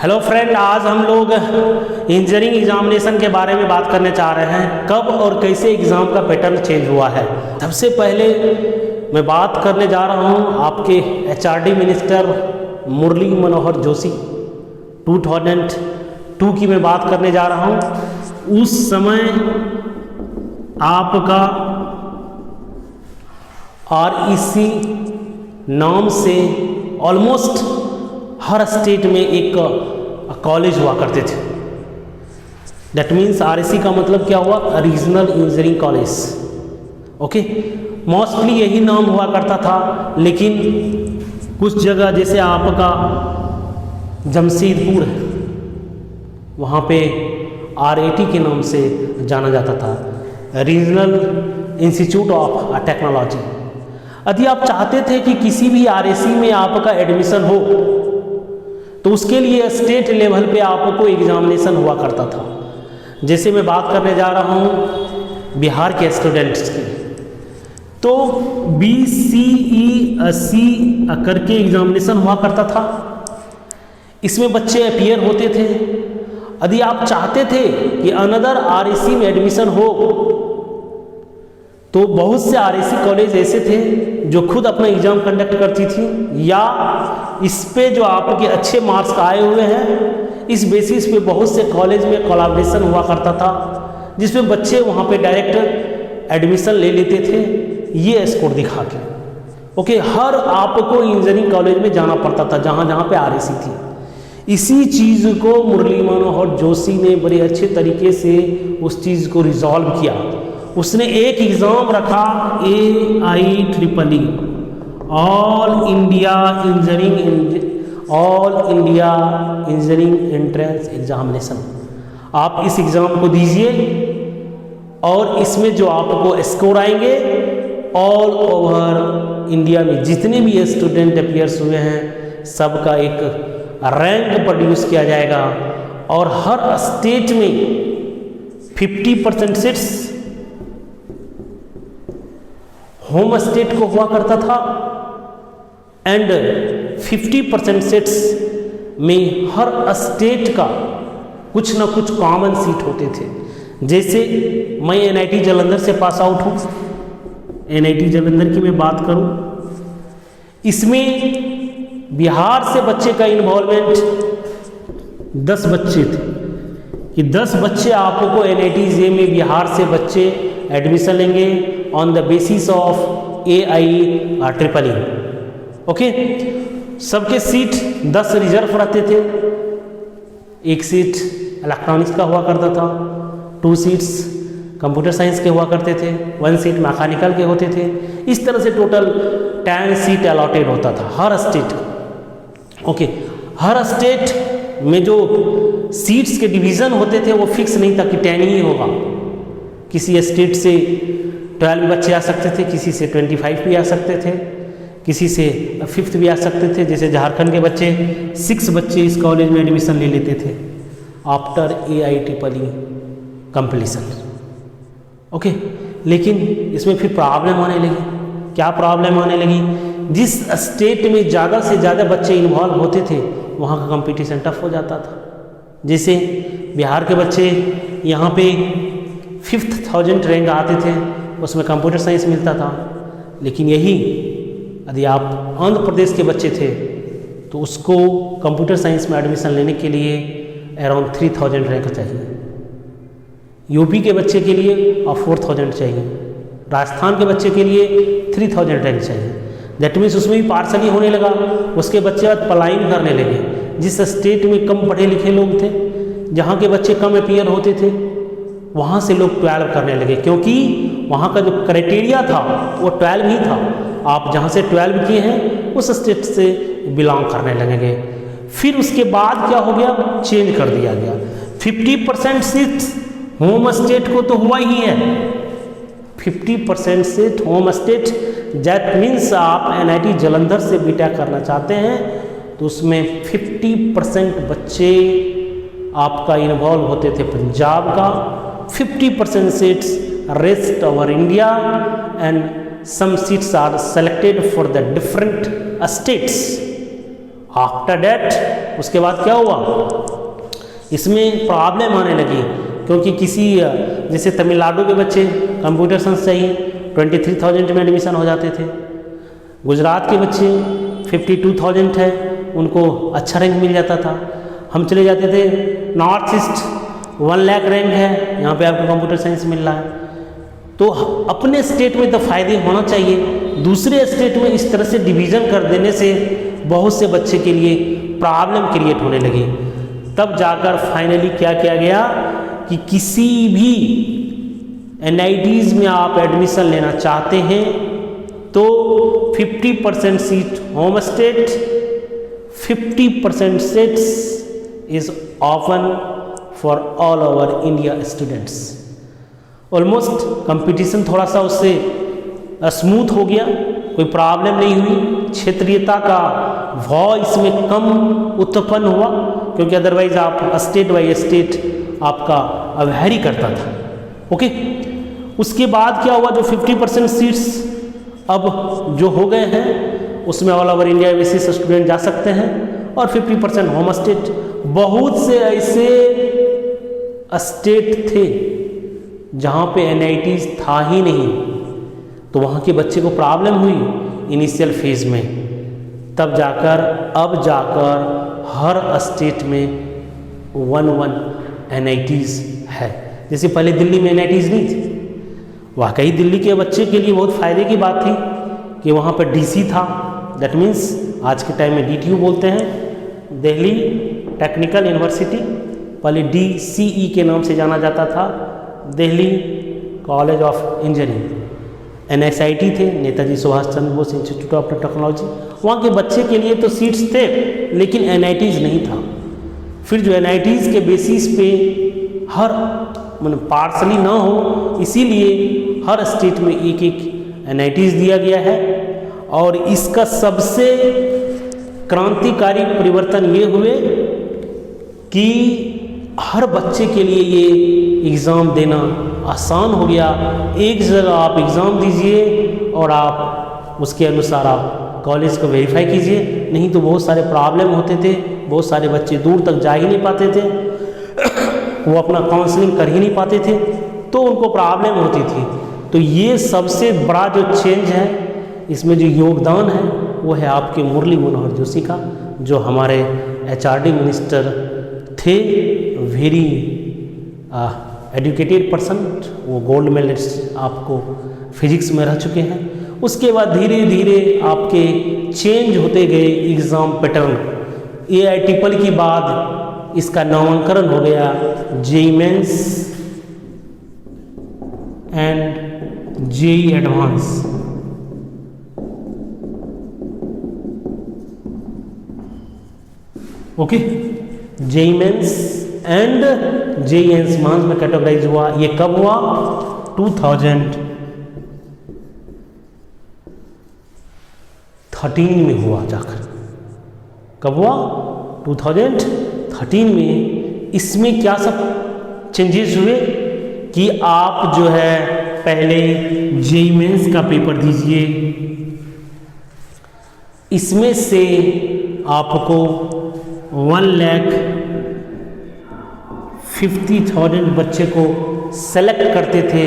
Hello friend, आज हम लोग इंजीनियरिंग एग्जामिनेशन के बारे में बात करने जा रहे हैं। कब और कैसे एग्ज़ाम का पैटर्न चेंज हुआ है। सबसे पहले मैं बात करने जा रहा हूं आपके एचआरडी मिनिस्टर मुरली मनोहर जोशी 2002 की मैं बात करने जा रहा हूं। उस समय आपका REC नाम से ऑलमोस्ट हर स्टेट में एक कॉलेज हुआ करते थे। दैट मीन्स REC का मतलब क्या हुआ, regional engineering college. Okay, mostly यही नाम हुआ करता था, लेकिन कुछ जगह जैसे आपका जमशेदपुर है, वहाँ पे RIT के नाम से जाना जाता था, रीजनल इंस्टीट्यूट ऑफ टेक्नोलॉजी। यदि आप चाहते थे कि किसी भी REC में आपका एडमिशन हो तो उसके लिए स्टेट लेवल पे आपको एग्जामिनेशन हुआ करता था। जैसे मैं बात करने जा रहा हूँ बिहार के स्टूडेंट्स की, तो BCEC करके एग्जामिनेशन हुआ करता था। इसमें बच्चे अपीयर होते थे। यदि आप चाहते थे कि अनदर REC में एडमिशन हो तो बहुत से REC कॉलेज ऐसे थे जो खुद अपना एग्ज़ाम कंडक्ट करती थी, या इस पे जो आपके अच्छे मार्क्स आए हुए हैं इस बेसिस पे बहुत से कॉलेज में कोलैबोरेशन हुआ करता था, जिसमें बच्चे वहाँ पे डायरेक्ट एडमिशन ले लेते थे ये स्कोर दिखा के। ओके, हर आपको इंजीनियरिंग कॉलेज में जाना पड़ता था जहाँ जहाँ पे REC थी। इसी चीज़ को मुरली मनोहर जोशी ने बड़े अच्छे तरीके से उस चीज़ को रिजॉल्व किया। उसने एक एग्ज़ाम रखा AIEEE, all India engineering entrance examination. आप इस एग्ज़ाम को दीजिए और इसमें जो आपको स्कोर आएंगे ऑल ओवर इंडिया में जितने भी स्टूडेंट अपीयर्स हुए हैं सबका एक रैंक प्रोड्यूस किया जाएगा, और हर स्टेट में 50% सीट्स होम स्टेट को हुआ करता था एंड 50% सीट्स में हर स्टेट का कुछ ना कुछ कॉमन सीट होते थे। जैसे मैं NIT जालंधर से पास आउट हूँ, NIT जालंधर की मैं बात करूँ, इसमें बिहार से बच्चे का इन्वॉल्वमेंट 10 बच्चे थे कि 10 बच्चे आपको NIT JEE में बिहार से बच्चे एडमिशन लेंगे on the basis of AIEEE। Okay, सबके सीट 10 रिजर्व रहते थे। एक सीट इलेक्ट्रॉनिक्स का हुआ करता था, 2 सीट्स कंप्यूटर साइंस के हुआ करते थे, 1 सीट मैकेनिकल के होते थे। इस तरह से टोटल 10 सीट अलॉटेड होता था हर स्टेट को। ओके, हर स्टेट में जो सीट्स के डिवीज़न होते थे वो फिक्स नहीं था कि 10 ही होगा। किसी स्टेट से 12 बच्चे आ सकते थे, किसी से 25 भी आ सकते थे, किसी से 5th भी आ सकते थे। जैसे झारखंड के बच्चे 6 बच्चे इस कॉलेज में एडमिशन ले लेते थे आफ्टर AIEEE कंप्लीसन। ओके, लेकिन इसमें फिर प्रॉब्लम आने लगी। क्या प्रॉब्लम आने लगी? जिस स्टेट में ज़्यादा से ज़्यादा बच्चे इन्वॉल्व होते थे वहाँ का कंपटीशन टफ हो जाता था। जैसे बिहार के बच्चे यहाँ पे 5000 रैंक आते थे, उसमें कंप्यूटर साइंस मिलता था। लेकिन यही यदि आप आंध्र प्रदेश के बच्चे थे तो उसको कंप्यूटर साइंस में एडमिशन लेने के लिए अराउंड 3000 रैंक चाहिए। यूपी के बच्चे के लिए 4000 चाहिए, राजस्थान के बच्चे के लिए 3000 रैंक चाहिए। दैट मीन्स उसमें भी पार्सली होने लगा। उसके बच्चे आज पलायन करने लगे। जिस स्टेट में कम पढ़े लिखे लोग थे, जहाँ के बच्चे कम अपीयर होते थे, वहाँ से लोग 12 करने लगे, क्योंकि वहाँ का जो क्राइटेरिया था वो 12 ही था। आप जहाँ से 12 किए हैं उस स्टेट से बिलोंग करने लगेंगे। फिर उसके बाद क्या हो गया, चेंज कर दिया गया। 50% सीट्स होम स्टेट को तो हुआ ही है, 50% seat home state. That means आप NIT जालंधर से बीटेक करना चाहते हैं तो उसमें 50% बच्चे आपका इन्वॉल्व होते थे पंजाब का, 50% seats rest over India, and some seats are selected for the different states. After that उसके बाद क्या हुआ, इसमें प्रॉब्लम आने लगी, क्योंकि किसी जैसे तमिलनाडु के बच्चे कंप्यूटर साइंस चाहिए 23,000 में एडमिशन हो जाते थे, गुजरात के बच्चे 52,000 है, उनको अच्छा रैंक मिल जाता था। हम चले जाते थे नॉर्थ ईस्ट 1 लाख रैंक है, यहाँ पे आपको कंप्यूटर साइंस मिल रहा है। तो अपने स्टेट में तो फायदे होना चाहिए, दूसरे स्टेट में इस तरह से डिवीज़न कर देने से बहुत से बच्चे के लिए प्रॉब्लम क्रिएट होने लगी। तब जाकर फाइनली क्या किया गया कि किसी भी NITs में आप एडमिशन लेना चाहते हैं तो 50% seat home state, 50% seats is open for all over India students. Almost competition थोड़ा सा उससे स्मूथ हो गया, कोई प्रॉब्लम नहीं हुई, क्षेत्रीयता का भाव इसमें कम उत्पन्न हुआ, क्योंकि अदरवाइज आप स्टेट बाय स्टेट आपका वेरी करता था। ओके, उसके बाद क्या हुआ, जो 50% सीट्स अब जो हो गए हैं उसमें all over India basis student जा सकते हैं, और 50% होम स्टेट। बहुत से ऐसे स्टेट थे जहाँ पे NITs था ही नहीं, तो वहाँ के बच्चे को प्रॉब्लम हुई इनिशियल फेज में। तब जाकर अब जाकर हर स्टेट में 1 NITs है। जैसे पहले दिल्ली में NITs नहीं थी, वाकई दिल्ली के बच्चे के लिए बहुत फ़ायदे की बात थी कि वहाँ पर DC था, दैट मीन्स आज के टाइम में DTU बोलते हैं, दिल्ली टेक्निकल यूनिवर्सिटी, पहले DCE के नाम से जाना जाता था, Delhi college of engineering. NSIT थे, Netaji Subhash Chandra Bose institute of technology, वहाँ के बच्चे के लिए तो सीट्स थे लेकिन NITs नहीं था। फिर जो NITs के बेसिस पे हर मतलब पार्सली ना हो, इसीलिए हर स्टेट में एक NITs दिया गया है। और इसका सबसे क्रांतिकारी परिवर्तन ये हुए कि हर बच्चे के लिए ये एग्ज़ाम देना आसान हो गया। एक जगह आप एग्ज़ाम दीजिए और आप उसके अनुसार आप कॉलेज को वेरीफाई कीजिए, नहीं तो बहुत सारे प्रॉब्लम होते थे, बहुत सारे बच्चे दूर तक जा ही नहीं पाते थे, वो अपना काउंसलिंग कर ही नहीं पाते थे, तो उनको प्रॉब्लम होती थी। तो ये सबसे बड़ा जो चेंज है, इसमें जो योगदान है वो है आपके मुरली मनोहर जोशी का, जो हमारे HRD मिनिस्टर थे, वेरी एजुकेटेड पर्सन, वो गोल्ड मेडलिस्ट आपको फिजिक्स में रह चुके हैं। उसके बाद धीरे धीरे आपके चेंज होते गए एग्ज़ाम पैटर्न। AITREE के बाद इसका नामकरण हो गया JEE mains and JEE advance. Okay, JEE mains and JEE advance में कैटेगराइज हुआ। ये कब हुआ? 2013 में हुआ जाकर। कब हुआ? 2013 में। इसमें क्या सब चेंजेस हुए कि आप जो है पहले JEE मेंस का पेपर दीजिए, इसमें से आपको 1,50,000 बच्चे को सेलेक्ट करते थे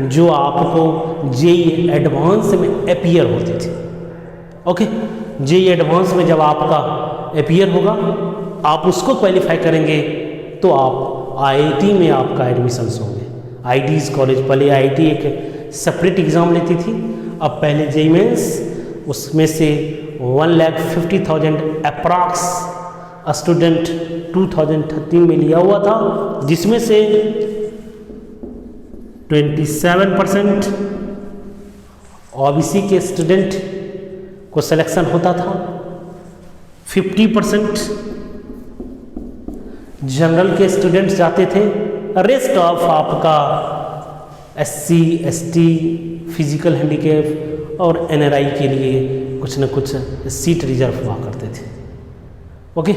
जो आपको JEE एडवांस में अपीयर होते थे। ओके, JEE एडवांस में जब आपका अपीयर होगा, आप उसको क्वालिफाई करेंगे तो आप IIT में आपका एडमिशन्स होंगे। IITs कॉलेज, पहले IIT एक सेपरेट एग्ज़ाम लेती थी, अब पहले JEE मेंस, उसमें से 1,50,000 अप्रॉक्स स्टूडेंट 2013 में लिया हुआ था, जिसमें से 27% OBC के स्टूडेंट को सिलेक्शन होता था, 50% जनरल के स्टूडेंट्स जाते थे, रेस्ट ऑफ आपका SC ST फिजिकल हैंडीकैप और NRI के लिए कुछ न कुछ सीट रिजर्व हुआ करते थे। ओके,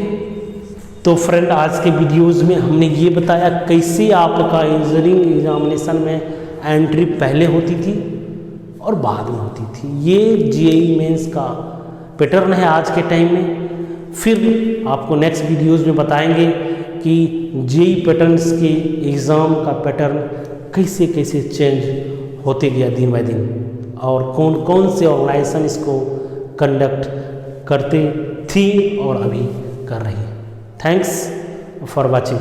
तो फ्रेंड आज के वीडियोस में हमने ये बताया कैसे आपका इंजीनियरिंग एग्जामिनेशन में एंट्री पहले होती थी और बाद में होती थी। ये JEE मेंस का पैटर्न है आज के टाइम में। फिर आपको नेक्स्ट वीडियोज़ में बताएंगे कि जेईई पैटर्न्स के एग्ज़ाम का पैटर्न कैसे कैसे चेंज होते गया दिन बाय दिन, और कौन कौन से ऑर्गेनाइजेशन इसको कंडक्ट करते थी और अभी कर रही है। Thanks for watching.